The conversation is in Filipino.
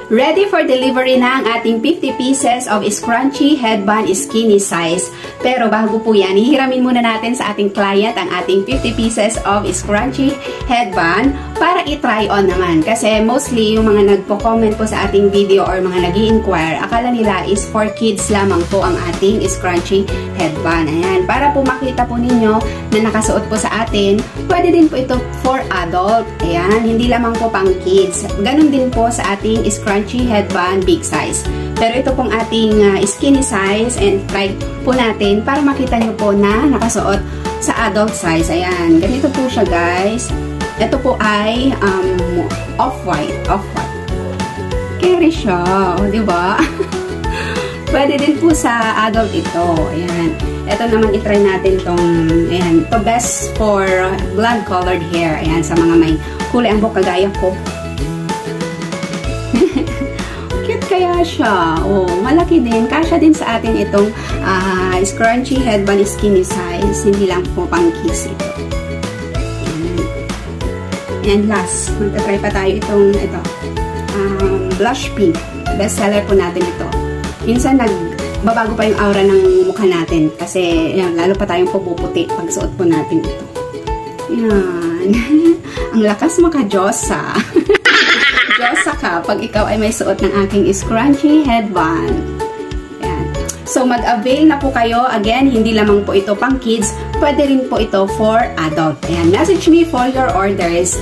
Ready for delivery na ang ating 50 pieces of scrunchy headband skinny size. Pero bago po yan, hihiramin muna natin sa ating client ang ating 50 pieces of scrunchy headband para i-try on naman. Kasi mostly yung mga nagpo-comment po sa ating video or mga nag-i-inquire, akala nila is for kids lamang po ang ating scrunchy headband. Ayan, para po makita po ninyo na nakasuot po sa atin, pwede din po ito for adult. Ayan, hindi lamang po pang kids. Ganun din po sa ating scrunchy headband big size. Pero ito pong ating skinny size, and try po natin para makita nyo po na nakasuot sa adult size. Ayan, ganito po siya guys. Ito po ay off-white. Carry siya, di ba? Pwede din po sa adult ito. Ayan. Ito naman itry natin tong, ayan, to best for blonde colored hair. Ayan, sa mga may kulay ang buhok kagaya ko. Cute kaya siya. Oh, malaki din. Kasya din sa atin itong scrunchy headband skinny size. Hindi lang po pang kids ito. And last, magta-try pa tayo itong blush pink. Best seller po natin ito. Minsan nagbabago pa yung aura ng mukha natin kasi yan, lalo pa tayong pupuputi pag suot po natin ito. Yan. Ang lakas maka-Diyosa. Diyosa ka pag ikaw ay may suot ng aking scrunchy headband. Yan. So mag-avail na po kayo. Again, hindi lamang po ito pang kids. Pwede rin po ito for adult. Ayan. Message me for your orders.